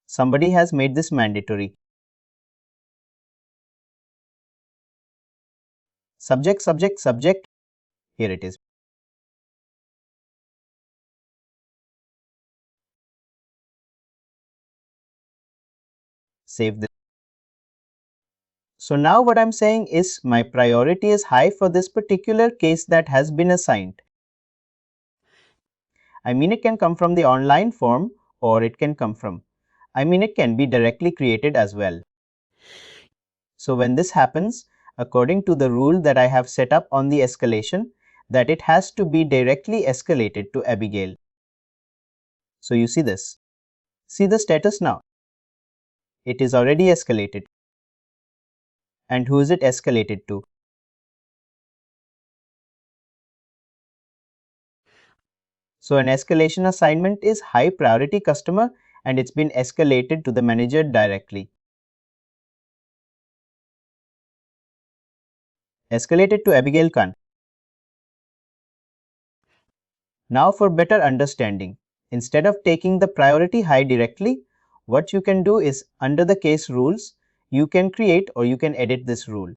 Somebody has made this mandatory. Subject, subject, subject. Here it is. Save this. So now what I'm saying is my priority is high for this particular case that has been assigned. I mean, it can come from the online form or it can come from, it can be directly created as well. So when this happens, according to the rule that I have set up on the escalation, that it has to be directly escalated to Abigail. So you see this. See the status now. It is already escalated. And who is it escalated to? So an escalation assignment is high priority customer and it's been escalated to the manager directly. Escalated to Abigail Khan. Now for better understanding, instead of taking the priority high directly, what you can do is under the case rules, you can create or you can edit this rule.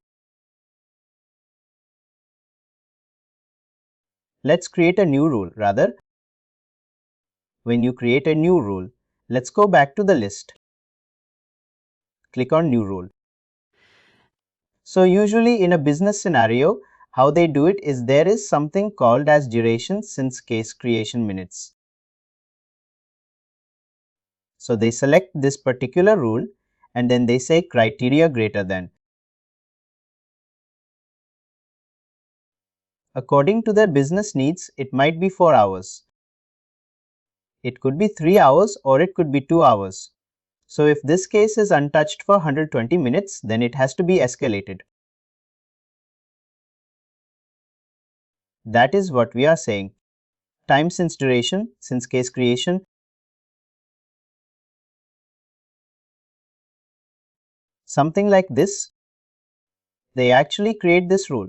Let's create a new rule rather. When you create a new rule, let's go back to the list. Click on new rule. So usually in a business scenario, how they do it is there is something called as duration since case creation minutes. So they select this particular rule and then they say criteria greater than. According to their business needs, it might be 4 hours. It could be 3 hours or it could be 2 hours. So if this case is untouched for 120 minutes, then it has to be escalated. That is what we are saying. Time since duration, since case creation. Something like this. They actually create this rule.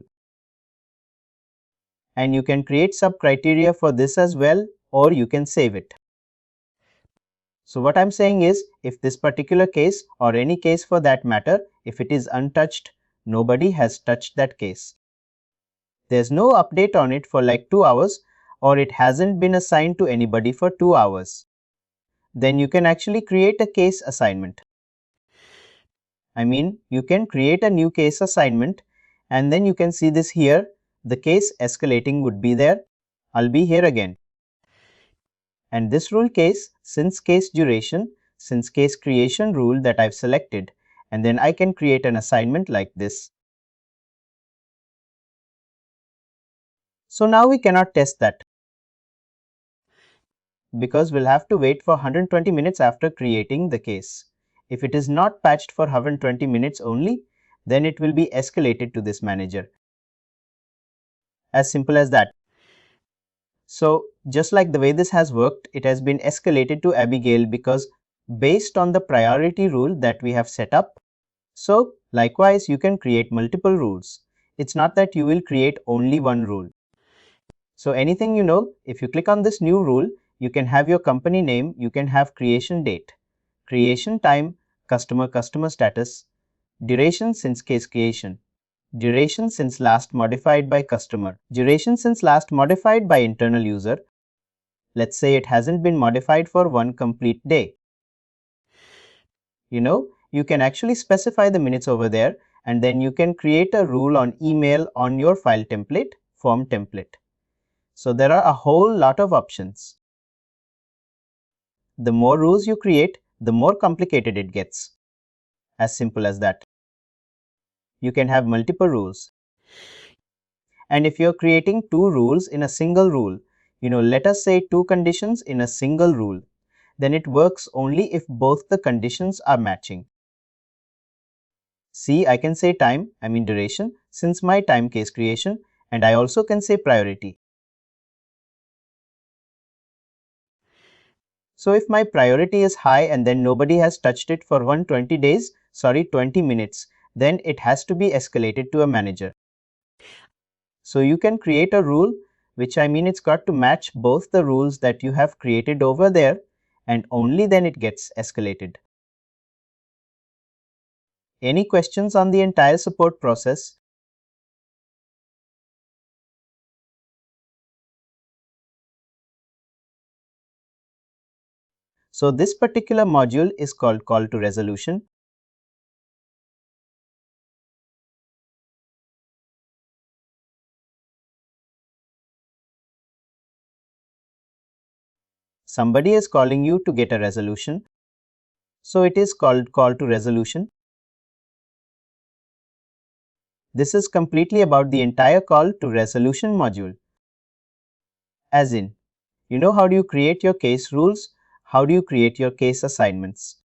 And you can create sub-criteria for this as well, or you can save it. So what I'm saying is, if this particular case or any case for that matter, if it is untouched, nobody has touched that case. There's no update on it for like 2 hours or it hasn't been assigned to anybody for 2 hours. Then you can actually create a case assignment. You can create a new case assignment and then you can see this here. The case escalating would be there. I'll be here again. And this rule case, since case duration, since case creation rule that I've selected, and then I can create an assignment like this. So now we cannot test that because we'll have to wait for 120 minutes after creating the case. If it is not patched for 120 minutes only, then it will be escalated to this manager. As simple as that. So just like the way this has worked, it has been escalated to Abigail because based on the priority rule that we have set up. So likewise, you can create multiple rules. It's not that you will create only one rule. So anything if you click on this new rule, you can have your company name, you can have creation date, creation time, customer status, duration since case creation, duration since last modified by customer, duration since last modified by internal user. Let's say it hasn't been modified for one complete day. You can actually specify the minutes over there and then you can create a rule on email on your file template, form template. So there are a whole lot of options. The more rules you create, the more complicated it gets. As simple as that. You can have multiple rules. And if you're creating two rules in a single rule, let us say two conditions in a single rule, then it works only if both the conditions are matching. See, I can say time, duration, since my time case creation, and I also can say priority. So if my priority is high and then nobody has touched it for 20 minutes, then it has to be escalated to a manager. So you can create a rule, which it's got to match both the rules that you have created over there, and only then it gets escalated. Any questions on the entire support process? So this particular module is called call to resolution. Somebody is calling you to get a resolution. So it is called call to resolution. This is completely about the entire call to resolution module. As in, you know how do you create your case rules, how do you create your case assignments,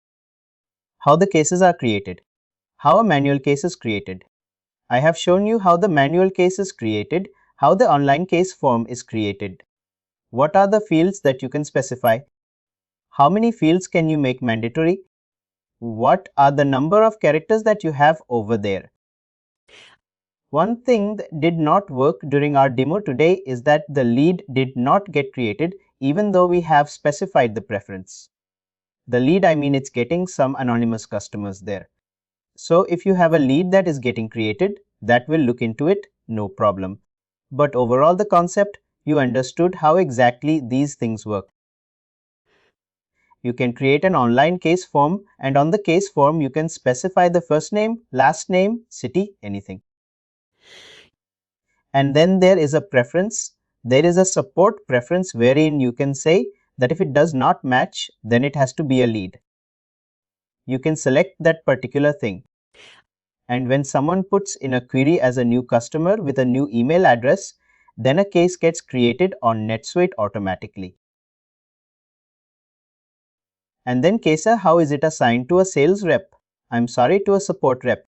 how the cases are created, how a manual case is created. I have shown you how the manual case is created, how the online case form is created. What are the fields that you can specify? How many fields can you make mandatory? What are the number of characters that you have over there? One thing that did not work during our demo today is that the lead did not get created even though we have specified the preference. The lead, I mean, it's getting some anonymous customers there. So if you have a lead that is getting created, that will look into it, no problem. But overall the concept, you understood how exactly these things work. You can create an online case form, and on the case form you can specify the first name, last name, city, anything. And then there is a preference. There is a support preference wherein you can say that if it does not match, then it has to be a lead. You can select that particular thing. And when someone puts in a query as a new customer with a new email address, then a case gets created on NetSuite automatically. And then Kesa, how is it assigned to a sales rep? I'm sorry, to a support rep.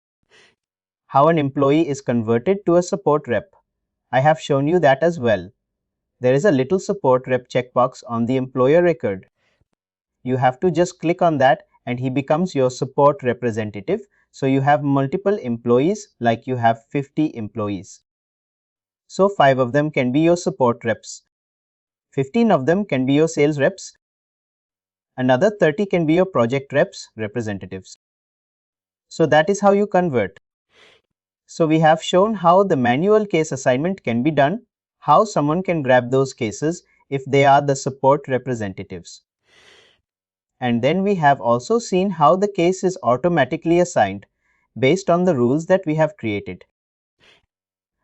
How an employee is converted to a support rep. I have shown you that as well. There is a little support rep checkbox on the employer record. You have to just click on that and he becomes your support representative. So you have multiple employees like you have 50 employees. So 5 of them can be your support reps. 15 of them can be your sales reps. Another 30 can be your project reps, representatives. So that is how you convert. So we have shown how the manual case assignment can be done, how someone can grab those cases if they are the support representatives. And then we have also seen how the case is automatically assigned based on the rules that we have created.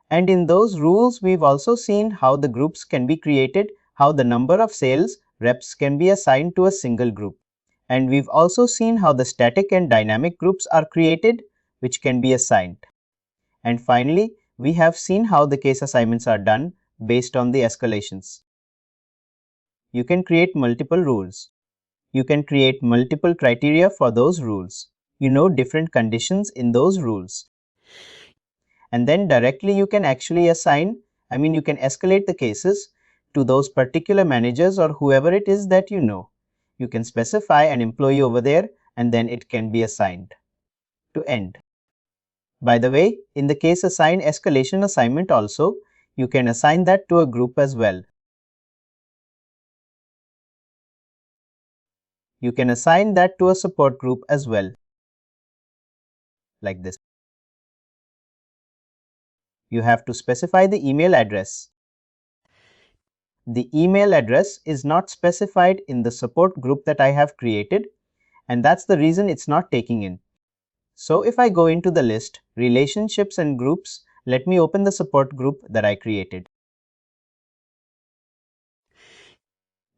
And in those rules, we've also seen how the groups can be created, how the number of sales reps can be assigned to a single group. And we've also seen how the static and dynamic groups are created, which can be assigned. And finally, we have seen how the case assignments are done based on the escalations. You can create multiple rules. You can create multiple criteria for those rules. You know different conditions in those rules. And then directly you can actually assign, you can escalate the cases to those particular managers or whoever it is that you know. You can specify an employee over there and then it can be assigned to end. By the way, in the case assign escalation assignment also, you can assign that to a group as well. You can assign that to a support group as well, like this. You have to specify the email address. The email address is not specified in the support group that I have created, and that's the reason it's not taking in. So if I go into the list, relationships and groups, let me open the support group that I created.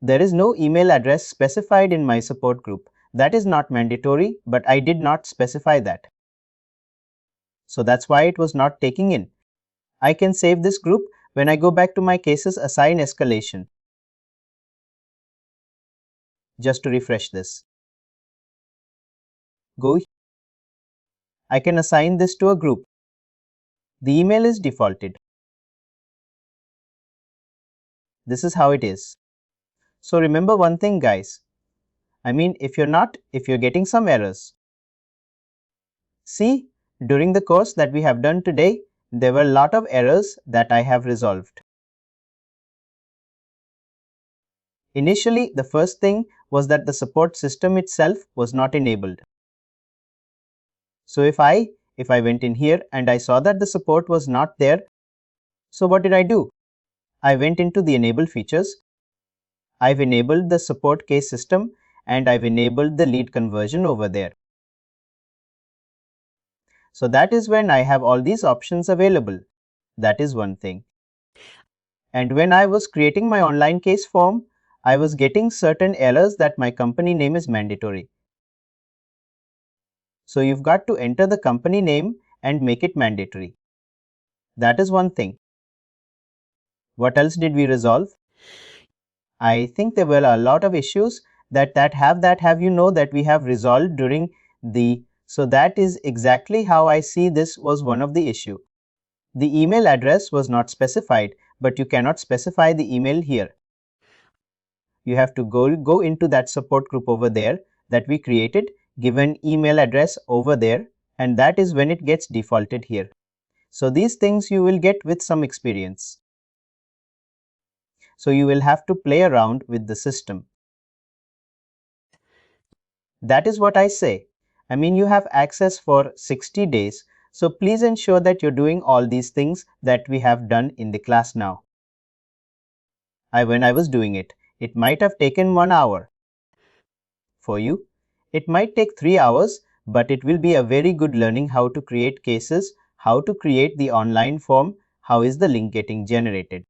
There is no email address specified in my support group. That is not mandatory, but I did not specify that. So that's why it was not taking in. I can save this group when I go back to my cases assign escalation. Just to refresh this. I can assign this to a group. The email is defaulted. This is how it is. So remember one thing, guys. If you're getting some errors. See, during the course that we have done today, there were a lot of errors that I have resolved. Initially, the first thing was that the support system itself was not enabled. So if I went in here and I saw that the support was not there, so what did I do? I went into the enable features. I've enabled the support case system and I've enabled the lead conversion over there. So that is when I have all these options available. That is one thing. And when I was creating my online case form, I was getting certain errors that my company name is mandatory. So you've got to enter the company name and make it mandatory. That is one thing. What else did we resolve? I think there were a lot of issues that we have resolved during the, so that is exactly how I see this was one of the issue. The email address was not specified, but you cannot specify the email here. You have to go into that support group over there that we created, give an email address over there, and that is when it gets defaulted here. So these things you will get with some experience. So you will have to play around with the system. That is what I say. I mean, you have access for 60 days. So please ensure that you're doing all these things that we have done in the class now. When I was doing it, it might have taken 1 hour. For you, it might take 3 hours, but it will be a very good learning how to create cases, how to create the online form, how is the link getting generated.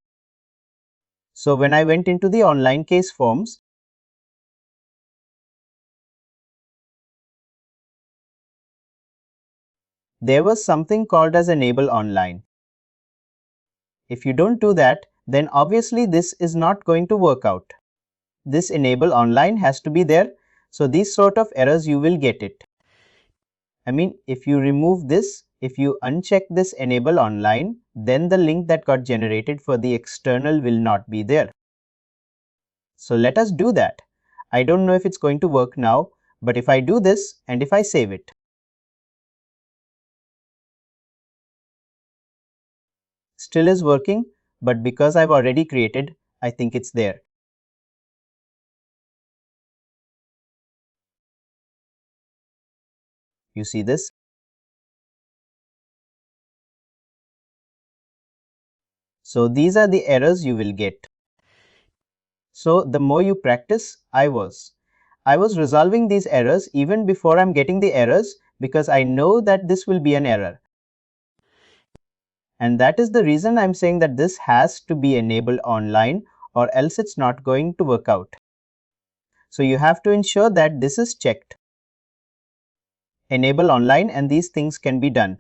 So when I went into the online case forms, there was something called as enable online. If you don't do that, then obviously this is not going to work out. This enable online has to be there. So these sort of errors you will get it. I mean, if you remove this, if you uncheck this enable online, then the link that got generated for the external will not be there. So let us do that. I don't know if it's going to work now, but if I do this and if I save it, still is working, but because I've already created, I think it's there. You see this? So these are the errors you will get. So the more you practice, I was resolving these errors even before I'm getting the errors because I know that this will be an error. And that is the reason I'm saying that this has to be enabled online or else it's not going to work out. So you have to ensure that this is checked. Enable online and these things can be done.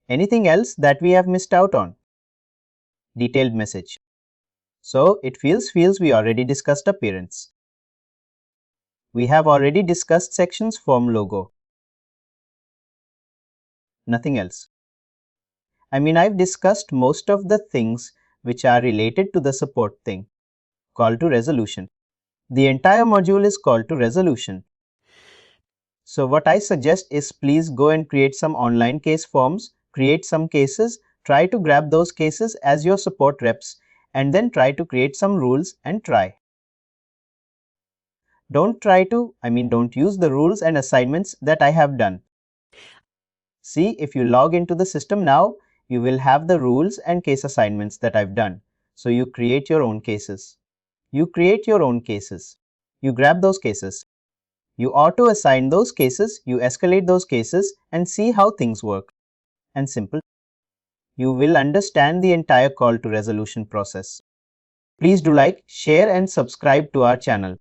Anything else that we have missed out on? Detailed message. So it feels we already discussed appearance. We have already discussed sections form logo. Nothing else. I mean, I've discussed most of the things which are related to the support thing. Call to resolution. The entire module is call to resolution. So what I suggest is please go and create some online case forms, create some cases, try to grab those cases as your support reps, and then try to create some rules and try. Don't use the rules and assignments that I have done. See, if you log into the system now, you will have the rules and case assignments that I've done. So you create your own cases. You create your own cases. You grab those cases. You auto assign those cases, you escalate those cases and see how things work. And simple. You will understand the entire call to resolution process. Please do like, share and subscribe to our channel.